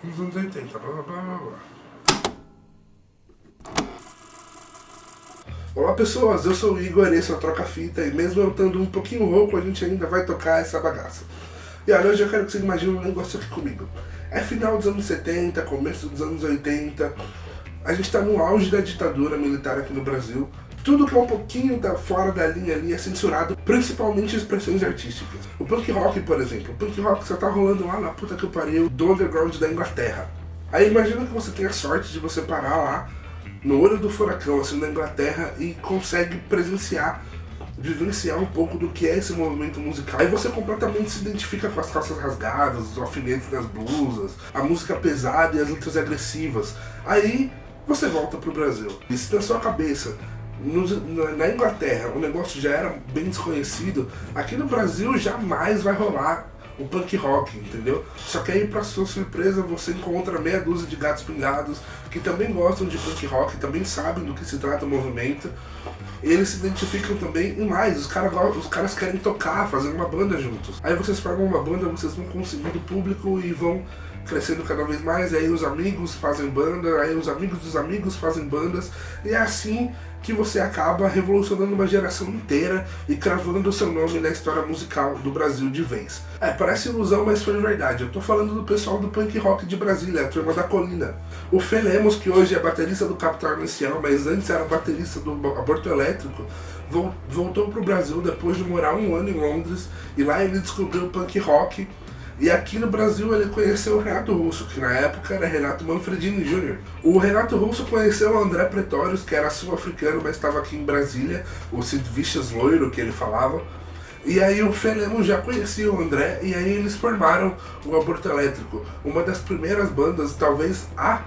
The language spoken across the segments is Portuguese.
Nos anos 80, blá blá blá blá. Olá pessoas, eu sou o Igor, esse é o Troca Fita e mesmo eu estando um pouquinho rouco, a gente ainda vai tocar essa bagaça. E olha, hoje eu quero que você imagine um negócio aqui comigo. É final dos anos 70, começo dos anos 80, a gente está no auge da ditadura militar aqui no Brasil. Tudo que é um pouquinho fora da linha ali é censurado, principalmente expressões artísticas. O punk rock, por exemplo, o punk rock só tá rolando lá na puta que eu pariu do underground da Inglaterra. Aí imagina que você tem a sorte de você parar lá no olho do furacão, assim, na Inglaterra, e consegue vivenciar um pouco do que é esse movimento musical. Aí você completamente se identifica com as calças rasgadas, os alfinetes das blusas, a música pesada e as letras agressivas. Aí você volta pro Brasil. E se na sua cabeça, na Inglaterra, o negócio já era bem desconhecido, aqui no Brasil jamais vai rolar o punk rock, entendeu? Só que aí, pra sua surpresa, você encontra meia dúzia de gatos pingados que também gostam de punk rock, também sabem do que se trata o movimento. E eles se identificam também em mais, os caras querem tocar, fazer uma banda juntos. Aí vocês formam uma banda, vocês vão conseguindo público e vão crescendo cada vez mais, e aí os amigos fazem banda, aí os amigos dos amigos fazem bandas, e é assim que você acaba revolucionando uma geração inteira e cravando o seu nome na história musical do Brasil de vez. Parece ilusão, mas foi verdade. Eu tô falando do pessoal do punk rock de Brasília, a turma da Colina. O Fê Lemos, que hoje é baterista do Capital Inicial, mas antes era baterista do Aborto Elétrico, voltou pro Brasil depois de morar um ano em Londres, e lá ele descobriu o punk rock. E aqui no Brasil ele conheceu o Renato Russo, que na época era Renato Manfredini Jr. O Renato Russo conheceu o André Pretórios, que era sul-africano, mas estava aqui em Brasília, o Sid Vicious loiro que ele falava. E aí o Fê Lemos já conhecia o André, e aí eles formaram o Aborto Elétrico, uma das primeiras bandas, talvez a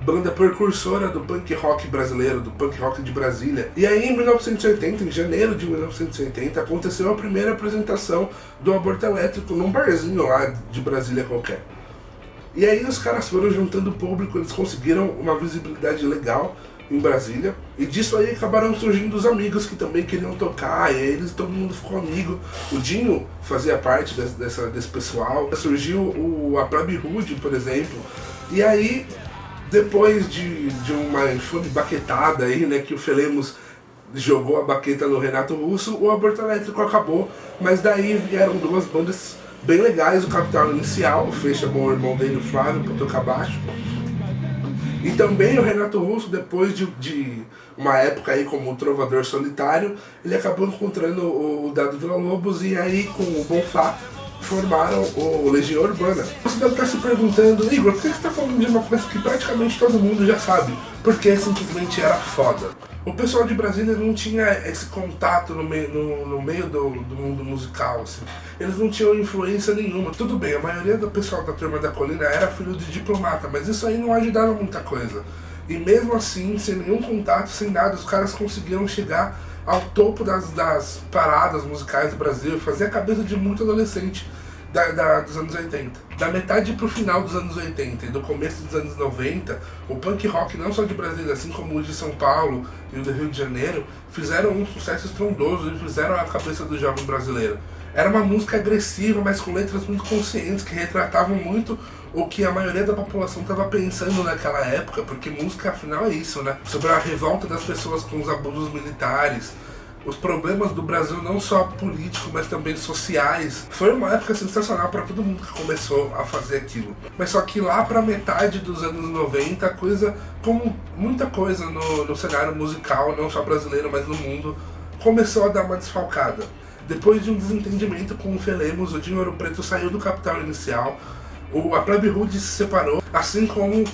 banda precursora do punk rock brasileiro, do punk rock de Brasília. E aí em 1980, em janeiro de 1980, aconteceu a primeira apresentação do Aborto Elétrico num barzinho lá de Brasília qualquer. E aí os caras foram juntando público, eles conseguiram uma visibilidade legal em Brasília, e disso aí acabaram surgindo os amigos que também queriam tocar, e aí todo mundo ficou amigo. O Dinho fazia parte desse pessoal, surgiu a Plebe Hood, por exemplo, e aí depois de uma infame baquetada aí, né, que o Fê Lemos jogou a baqueta no Renato Russo, o Aborto Elétrico acabou, mas daí vieram duas bandas bem legais, o Capital Inicial, o Fê chamou o irmão dele, o Flávio, pra tocar baixo, e também o Renato Russo, depois de uma época aí como trovador solitário, ele acabou encontrando o Dado Villa-Lobos, e aí com o Bonfá formaram o Legião Urbana. Você deve estar se perguntando, Igor, por que você está falando de uma coisa que praticamente todo mundo já sabe? Porque simplesmente era foda. O pessoal de Brasília não tinha esse contato no meio do mundo musical, assim. Eles não tinham influência nenhuma. Tudo bem, a maioria do pessoal da turma da Colina era filho de diplomata, mas isso aí não ajudava muita coisa. E mesmo assim, sem nenhum contato, sem nada, os caras conseguiram chegar ao topo das paradas musicais do Brasil, fazer a cabeça de muito adolescente dos anos 80. Da metade pro final dos anos 80 e do começo dos anos 90, o punk rock, não só de Brasília, assim como o de São Paulo e o do Rio de Janeiro, fizeram um sucesso estrondoso e fizeram a cabeça do jovem brasileiro. Era uma música agressiva, mas com letras muito conscientes, que retratavam muito o que a maioria da população estava pensando naquela época, porque música afinal é isso, né? Sobre a revolta das pessoas com os abusos militares, os problemas do Brasil não só políticos, mas também sociais. Foi uma época sensacional para todo mundo que começou a fazer aquilo. Mas só que lá para metade dos anos 90, a coisa, como muita coisa no cenário musical, não só brasileiro, mas no mundo, começou a dar uma desfalcada. Depois de um desentendimento com o Fê Lemos, o Dinho Ouro Preto saiu do Capital Inicial, a Plebe Hood se separou, assim como o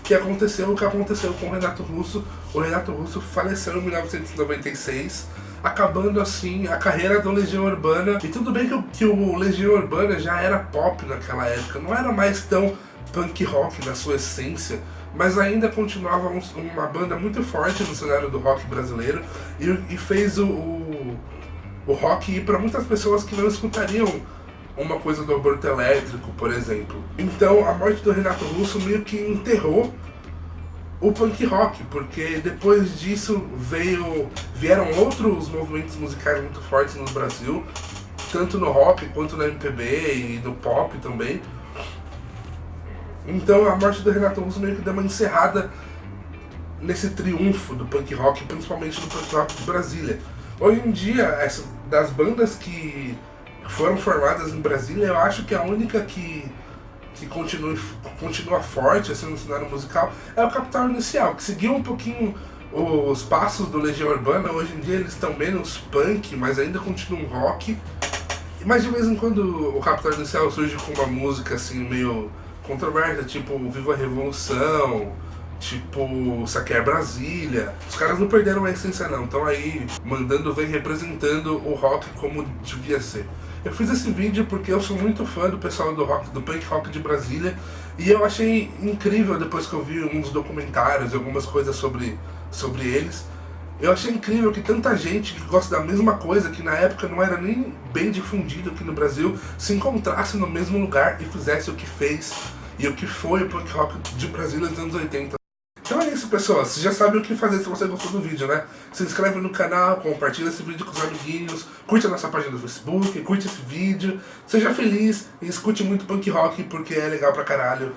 que aconteceu com o Renato Russo. O Renato Russo faleceu em 1996, acabando assim a carreira do Legião Urbana. E tudo bem que o Legião Urbana já era pop naquela época, não era mais tão punk rock na sua essência, mas ainda continuava uma banda muito forte no cenário do rock brasileiro, e fez o rock ir para muitas pessoas que não escutariam uma coisa do Aborto Elétrico, por exemplo. Então a morte do Renato Russo meio que enterrou o punk rock, porque depois disso vieram outros movimentos musicais muito fortes no Brasil, tanto no rock quanto na MPB e no pop também. Então a morte do Renato Russo meio que deu uma encerrada nesse triunfo do punk rock, principalmente do punk rock de Brasília. Hoje em dia, das bandas que foram formadas em Brasília, eu acho que a única que continua forte assim, no cenário musical é o Capital Inicial, que seguiu um pouquinho os passos do Legião Urbana. Hoje em dia eles estão menos punk, mas ainda continuam rock. Mas de vez em quando o Capital Inicial surge com uma música assim meio controversa, tipo Viva a Revolução, tipo Saquear Brasília. Os caras não perderam a essência não, estão aí mandando ver, representando o rock como devia ser. Eu fiz esse vídeo porque eu sou muito fã do pessoal do rock, do punk rock de Brasília, e eu achei incrível depois que eu vi uns documentários e algumas coisas sobre eles. Eu achei incrível que tanta gente que gosta da mesma coisa, que na época não era nem bem difundido aqui no Brasil, se encontrasse no mesmo lugar e fizesse o que fez e o que foi o punk rock de Brasília nos anos 80. Então é isso, pessoal. Você já sabe o que fazer se você gostou do vídeo, né? Se inscreve no canal, compartilha esse vídeo com os amiguinhos, curte a nossa página do Facebook, curte esse vídeo, seja feliz e escute muito punk rock porque é legal pra caralho.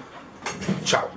Tchau!